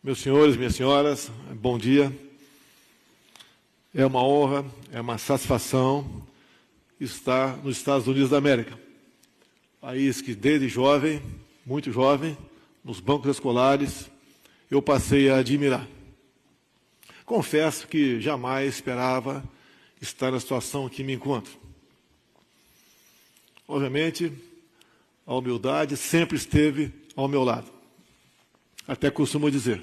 Meus senhores, minhas senhoras, bom dia. É uma honra, é uma satisfação estar nos Estados Unidos da América. País que desde jovem, muito jovem, nos bancos escolares, eu passei a admirar. Confesso que jamais esperava estar na situação que me encontro. Obviamente, a humildade sempre esteve ao meu lado. Até costumo dizer,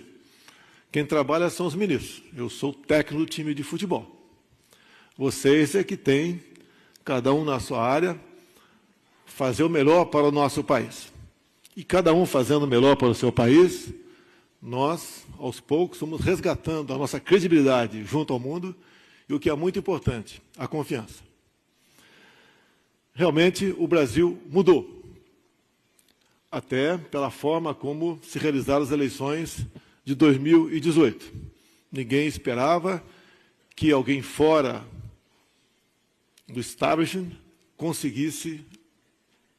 quem trabalha são os ministros. Eu sou técnico do time de futebol. Vocês é que têm, cada um na sua área, fazer o melhor para o nosso país. E cada um fazendo o melhor para o seu país, nós, aos poucos, estamos resgatando a nossa credibilidade junto ao mundo e o que é muito importante, a confiança. Realmente, o Brasil mudou, até pela forma como se realizaram as eleições de 2018. Ninguém esperava que alguém fora do establishment conseguisse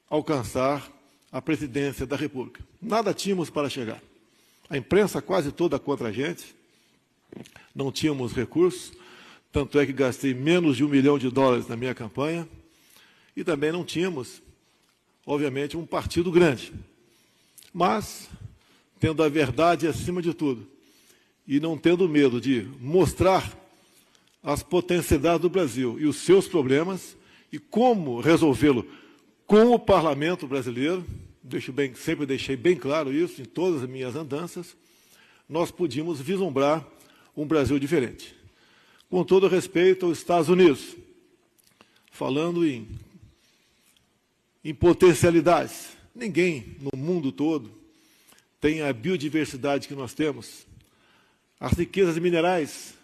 alcançar a presidência da República. Nada tínhamos para chegar. A imprensa quase toda contra a gente, não tínhamos recursos, tanto é que gastei menos de $1 milhão na minha campanha, e também não tínhamos, obviamente, um partido grande. Mas, tendo a verdade acima de tudo, e não tendo medo de mostrar as potencialidades do Brasil e os seus problemas, e como resolvê-lo com o parlamento brasileiro, sempre deixei bem claro isso em todas as minhas andanças, nós podíamos vislumbrar um Brasil diferente. Com todo respeito aos Estados Unidos, falando em potencialidades, ninguém no mundo todo tem a biodiversidade que nós temos, as riquezas minerais.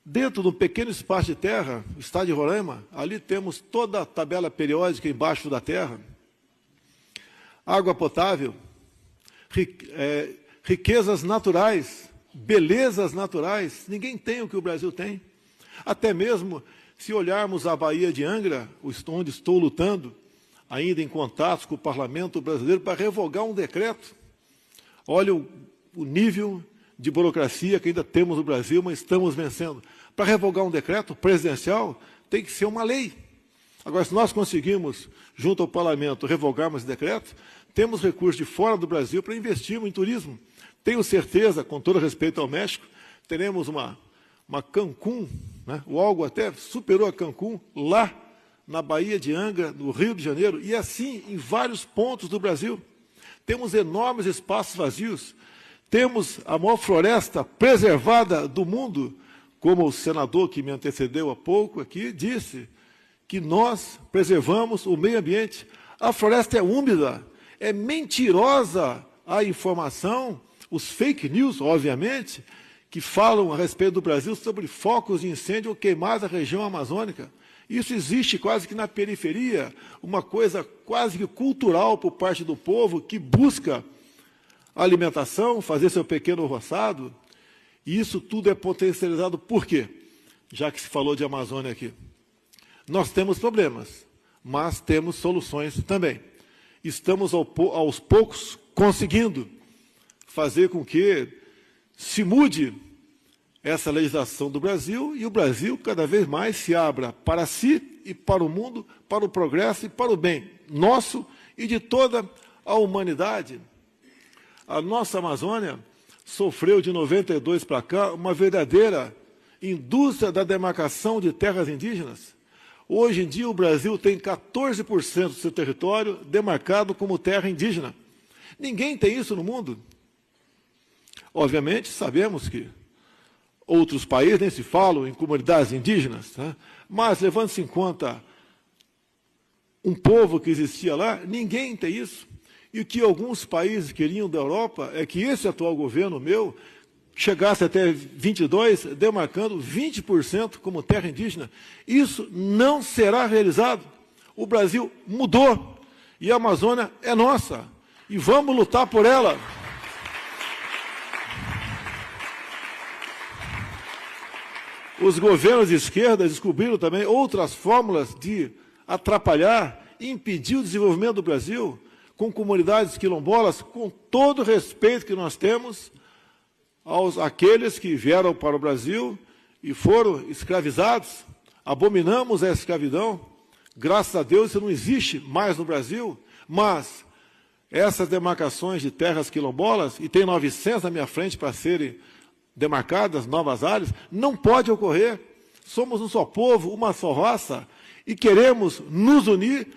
Dentro de um pequeno espaço de terra, o estado de Roraima, ali temos toda a tabela periódica embaixo da terra, água potável, riquezas naturais, belezas naturais, ninguém tem o que o Brasil tem. Até mesmo se olharmos a Baía de Angra, onde estou lutando, ainda em contatos com o parlamento brasileiro para revogar um decreto. Olha o nível de burocracia que ainda temos no Brasil, mas estamos vencendo. Para revogar um decreto presidencial, tem que ser uma lei. Agora, se nós conseguirmos, junto ao parlamento, revogarmos esse decreto, temos recursos de fora do Brasil para investirmos em turismo. Tenho certeza, com todo respeito ao México, teremos uma Cancún, né? O algo até superou a Cancún, lá na Baía de Angra, no Rio de Janeiro, e assim em vários pontos do Brasil. Temos enormes espaços vazios, temos a maior floresta preservada do mundo, como o senador que me antecedeu há pouco aqui disse, que nós preservamos o meio ambiente. A floresta é úmida, é mentirosa a informação, os fake news, obviamente, que falam a respeito do Brasil sobre focos de incêndio ou queimadas na região amazônica. Isso existe quase que na periferia, uma coisa quase que cultural por parte do povo que busca alimentação, fazer seu pequeno roçado, e isso tudo é potencializado por quê? Já que se falou de Amazônia aqui. Nós temos problemas, mas temos soluções também. Estamos aos poucos conseguindo fazer com que se mude essa legislação do Brasil, e o Brasil cada vez mais se abra para si e para o mundo, para o progresso e para o bem nosso e de toda a humanidade. A nossa Amazônia sofreu de 92 para cá uma verdadeira indústria da demarcação de terras indígenas. Hoje em dia o Brasil tem 14% do seu território demarcado como terra indígena. Ninguém tem isso no mundo. Obviamente sabemos que outros países nem se falam em comunidades indígenas, né? Mas, levando-se em conta um povo que existia lá, ninguém tem isso. E o que alguns países queriam da Europa é que esse atual governo meu chegasse até 22, demarcando 20% como terra indígena. Isso não será realizado. O Brasil mudou e a Amazônia é nossa. E vamos lutar por ela. Os governos de esquerda descobriram também outras fórmulas de atrapalhar e impedir o desenvolvimento do Brasil, com comunidades quilombolas, com todo o respeito que nós temos àqueles que vieram para o Brasil e foram escravizados. Abominamos a escravidão. Graças a Deus isso não existe mais no Brasil, mas essas demarcações de terras quilombolas, e tem 900 na minha frente para serem demarcadas, novas áreas, não pode ocorrer. Somos um só povo, uma só raça, e queremos nos unir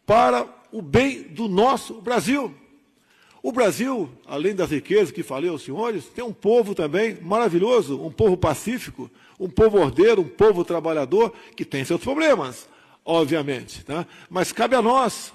para o bem do nosso Brasil. O Brasil, além das riquezas que falei aos senhores, tem um povo também maravilhoso, um povo pacífico, um povo ordeiro, um povo trabalhador, que tem seus problemas, obviamente. Tá? Mas cabe a nós,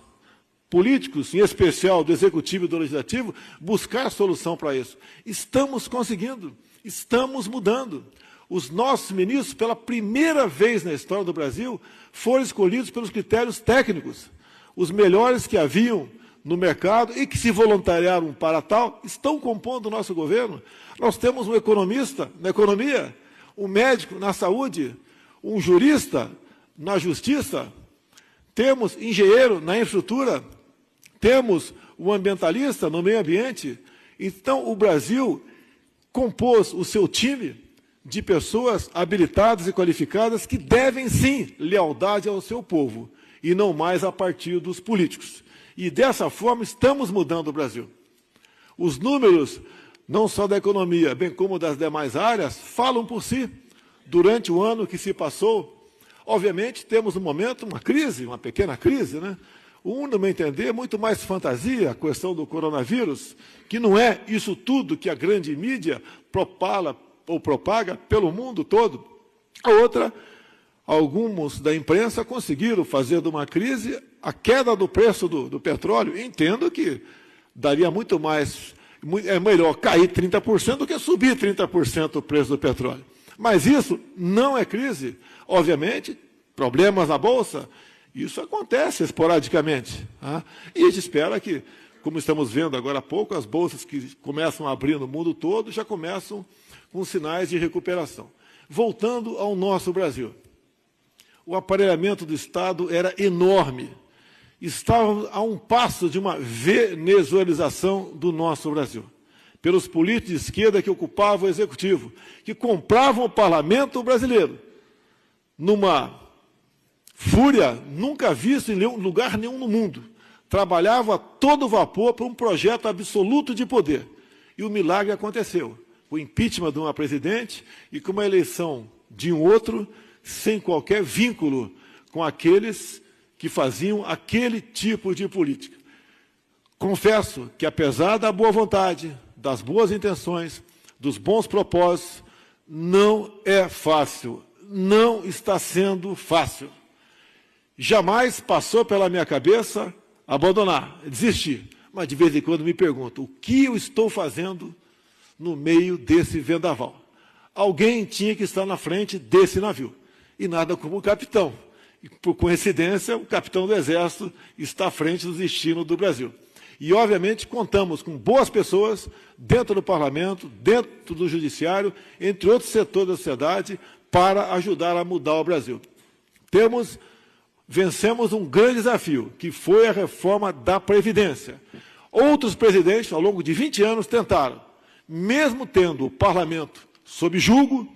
políticos, em especial do Executivo e do Legislativo, buscar solução para isso. Estamos conseguindo, estamos mudando. Os nossos ministros, pela primeira vez na história do Brasil, foram escolhidos pelos critérios técnicos. Os melhores que haviam no mercado e que se voluntariaram para tal, estão compondo o nosso governo. Nós temos um economista na economia, um médico na saúde, um jurista na justiça, temos engenheiro na infraestrutura, temos um ambientalista no meio ambiente. Então, o Brasil compôs o seu time de pessoas habilitadas e qualificadas que devem, sim, lealdade ao seu povo, e não mais a partir dos políticos. E, dessa forma, estamos mudando o Brasil. Os números, não só da economia, bem como das demais áreas, falam por si. Durante o ano que se passou, obviamente, temos no momento uma crise, uma pequena crise, né? No meu entender, muito mais fantasia, a questão do coronavírus, que não é isso tudo que a grande mídia propaga pelo mundo todo. A outra, alguns da imprensa conseguiram fazer de uma crise a queda do preço do petróleo. Entendo que daria muito mais, é melhor cair 30% do que subir 30% o preço do petróleo. Mas isso não é crise. Obviamente, problemas na Bolsa, isso acontece esporadicamente. Tá? E a gente espera que, como estamos vendo agora há pouco, as bolsas que começam a abrir no mundo todo já começam com sinais de recuperação. Voltando ao nosso Brasil. O aparelhamento do Estado era enorme. Estávamos a um passo de uma venezuelização do nosso Brasil. Pelos políticos de esquerda que ocupavam o Executivo, que compravam o Parlamento brasileiro, numa fúria nunca vista em lugar nenhum no mundo. Trabalhava a todo vapor para um projeto absoluto de poder. E o milagre aconteceu. O impeachment de uma presidente e com uma eleição de um outro, sem qualquer vínculo com aqueles que faziam aquele tipo de política. Confesso que, apesar da boa vontade, das boas intenções, dos bons propósitos, não é fácil, não está sendo fácil. Jamais passou pela minha cabeça abandonar, desistir. Mas, de vez em quando, me pergunto, o que eu estou fazendo no meio desse vendaval? Alguém tinha que estar na frente desse navio. E nada como o capitão. E, por coincidência, o capitão do Exército está à frente do destino do Brasil. E, obviamente, contamos com boas pessoas dentro do Parlamento, dentro do Judiciário, entre outros setores da sociedade, para ajudar a mudar o Brasil. Vencemos um grande desafio, que foi a reforma da Previdência. Outros presidentes, ao longo de 20 anos, tentaram, mesmo tendo o Parlamento sob julgo,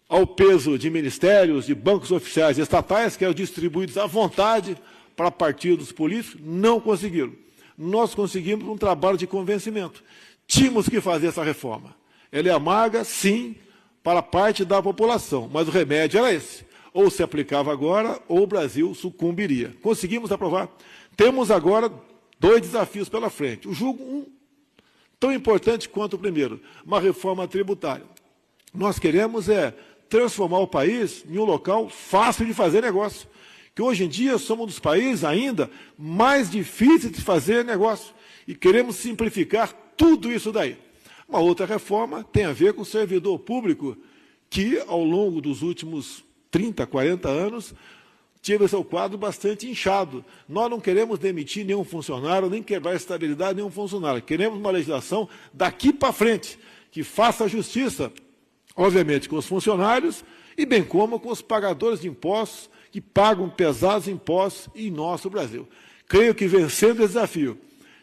ao peso de ministérios, de bancos oficiais e estatais, que eram distribuídos à vontade para partidos políticos, não conseguiram. Nós conseguimos um trabalho de convencimento. Tínhamos que fazer essa reforma. Ela é amarga, sim, para parte da população, mas o remédio era esse. Ou se aplicava agora, ou o Brasil sucumbiria. Conseguimos aprovar. Temos agora 2 desafios pela frente. O julgo, tão importante quanto o primeiro, uma reforma tributária. Nós queremos transformar o país em um local fácil de fazer negócio. Que hoje em dia somos um dos países ainda mais difíceis de fazer negócio. E queremos simplificar tudo isso daí. Uma outra reforma tem a ver com o servidor público, que ao longo dos últimos 30, 40 anos, teve seu quadro bastante inchado. Nós não queremos demitir nenhum funcionário, nem quebrar a estabilidade de nenhum funcionário. Queremos uma legislação daqui para frente, que faça justiça, obviamente, com os funcionários e bem como com os pagadores de impostos, que pagam pesados impostos em nosso Brasil. Creio que, vencendo o desafio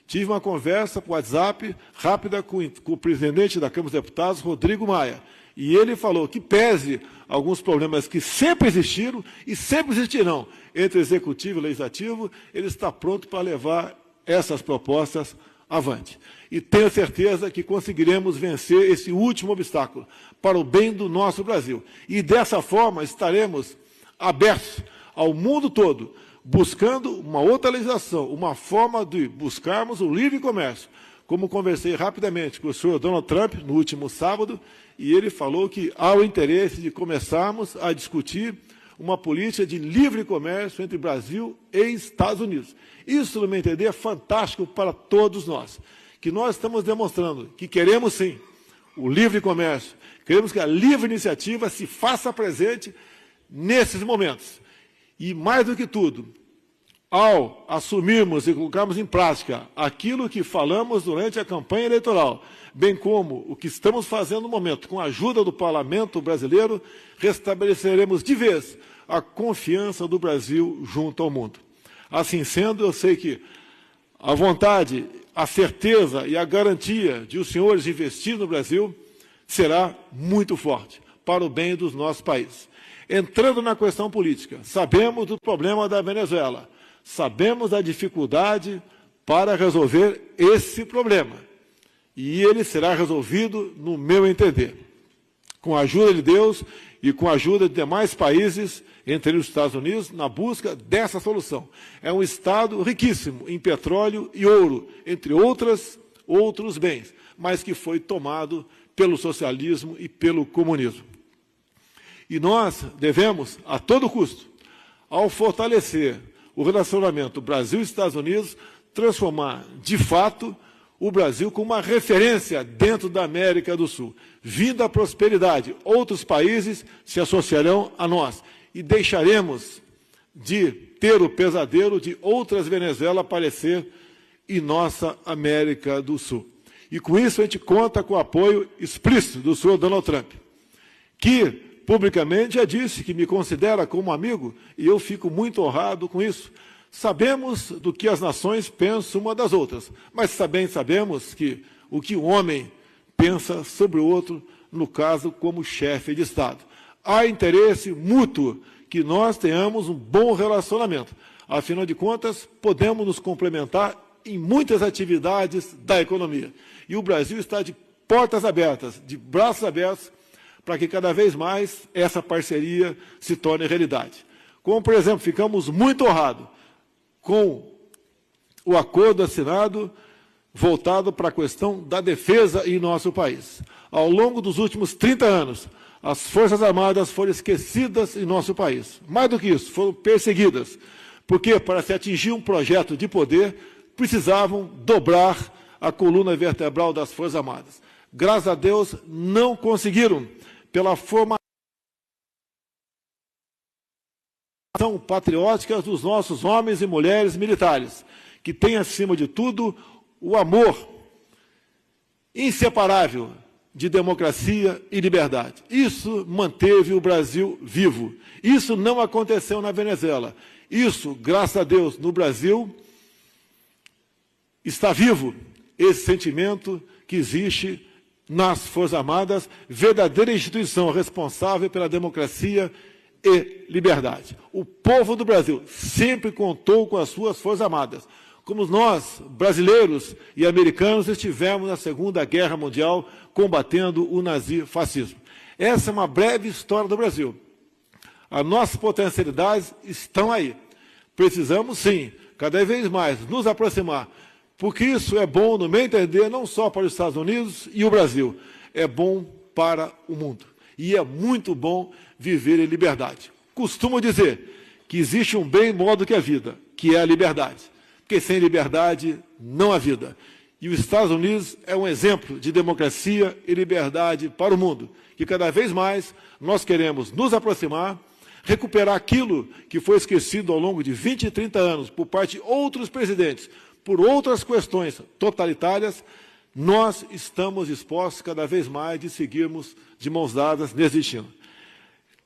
tive uma conversa por WhatsApp rápida com o presidente da Câmara dos Deputados, Rodrigo Maia, e ele falou que, pese alguns problemas que sempre existiram e sempre existirão entre o Executivo e o Legislativo, ele está pronto para levar essas propostas avante. E tenho certeza que conseguiremos vencer esse último obstáculo para o bem do nosso Brasil. E, dessa forma, estaremos abertos ao mundo todo, buscando uma outra legislação, uma forma de buscarmos o livre comércio. Como conversei rapidamente com o senhor Donald Trump no último sábado, e ele falou que há o interesse de começarmos a discutir uma política de livre comércio entre Brasil e Estados Unidos. Isso, no meu entender, é fantástico para todos nós, que nós estamos demonstrando que queremos, sim, o livre comércio, queremos que a livre iniciativa se faça presente nesses momentos. E, mais do que tudo, ao assumirmos e colocarmos em prática aquilo que falamos durante a campanha eleitoral, bem como o que estamos fazendo no momento, com a ajuda do Parlamento brasileiro, restabeleceremos de vez a confiança do Brasil junto ao mundo. Assim sendo, eu sei que a vontade, a certeza e a garantia de os senhores investir no Brasil será muito forte para o bem dos nossos países. Entrando na questão política, sabemos do problema da Venezuela, sabemos da dificuldade para resolver esse problema. E ele será resolvido, no meu entender, com a ajuda de Deus e com a ajuda de demais países, entre os Estados Unidos, na busca dessa solução. É um Estado riquíssimo em petróleo e ouro, entre outros bens, mas que foi tomado pelo socialismo e pelo comunismo. E nós devemos, a todo custo, ao fortalecer o relacionamento Brasil-Estados Unidos, transformar, de fato, o Brasil como uma referência dentro da América do Sul. Vindo a prosperidade, outros países se associarão a nós e deixaremos de ter o pesadelo de outras Venezuela aparecer em nossa América do Sul. E com isso a gente conta com o apoio explícito do senhor Donald Trump, que publicamente já disse que me considera como amigo, e eu fico muito honrado com isso. Sabemos do que as nações pensam uma das outras, mas também sabemos que o que um homem pensa sobre o outro, no caso, como chefe de Estado. Há interesse mútuo que nós tenhamos um bom relacionamento. Afinal de contas, podemos nos complementar em muitas atividades da economia. E o Brasil está de portas abertas, de braços abertos, para que cada vez mais essa parceria se torne realidade. Como, por exemplo, ficamos muito honrados com o acordo assinado voltado para a questão da defesa em nosso país. Ao longo dos últimos 30 anos, as Forças Armadas foram esquecidas em nosso país. Mais do que isso, foram perseguidas, porque para se atingir um projeto de poder, precisavam dobrar a coluna vertebral das Forças Armadas. Graças a Deus, não conseguiram, pela formação patriótica dos nossos homens e mulheres militares, que têm, acima de tudo, o amor inseparável de democracia e liberdade. Isso manteve o Brasil vivo. Isso não aconteceu na Venezuela. Isso, graças a Deus, no Brasil, está vivo esse sentimento que existe nas Forças Armadas, verdadeira instituição responsável pela democracia e liberdade. O povo do Brasil sempre contou com as suas Forças Armadas, como nós, brasileiros e americanos, estivemos na Segunda Guerra Mundial combatendo o nazifascismo. Essa é uma breve história do Brasil. As nossas potencialidades estão aí. Precisamos, sim, cada vez mais nos aproximar, porque isso é bom, no meu entender, não só para os Estados Unidos e o Brasil, é bom para o mundo. E é muito bom viver em liberdade. Costumo dizer que existe um bem maior do que a vida, que é a liberdade. Porque sem liberdade não há vida. E os Estados Unidos é um exemplo de democracia e liberdade para o mundo. Que cada vez mais nós queremos nos aproximar, recuperar aquilo que foi esquecido ao longo de 20 e 30 anos por parte de outros presidentes, por outras questões totalitárias. Nós estamos dispostos cada vez mais de seguirmos de mãos dadas nesse destino.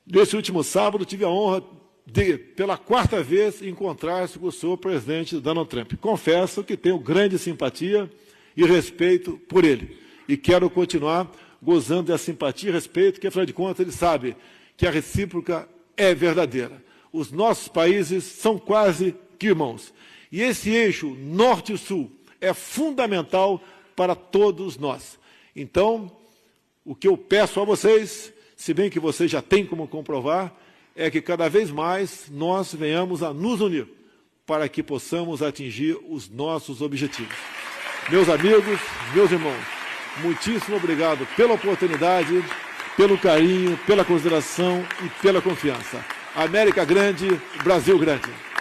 Nesse último sábado, tive a honra de, pela quarta vez, encontrar-se com o senhor presidente Donald Trump. Confesso que tenho grande simpatia e respeito por ele. E quero continuar gozando da simpatia e respeito, que, afinal de contas, ele sabe que a recíproca é verdadeira. Os nossos países são quase que irmãos. E esse eixo norte e sul é fundamental para todos nós. Então, o que eu peço a vocês, se bem que vocês já têm como comprovar, é que cada vez mais nós venhamos a nos unir para que possamos atingir os nossos objetivos. Meus amigos, meus irmãos, muitíssimo obrigado pela oportunidade, pelo carinho, pela consideração e pela confiança. América grande, Brasil grande.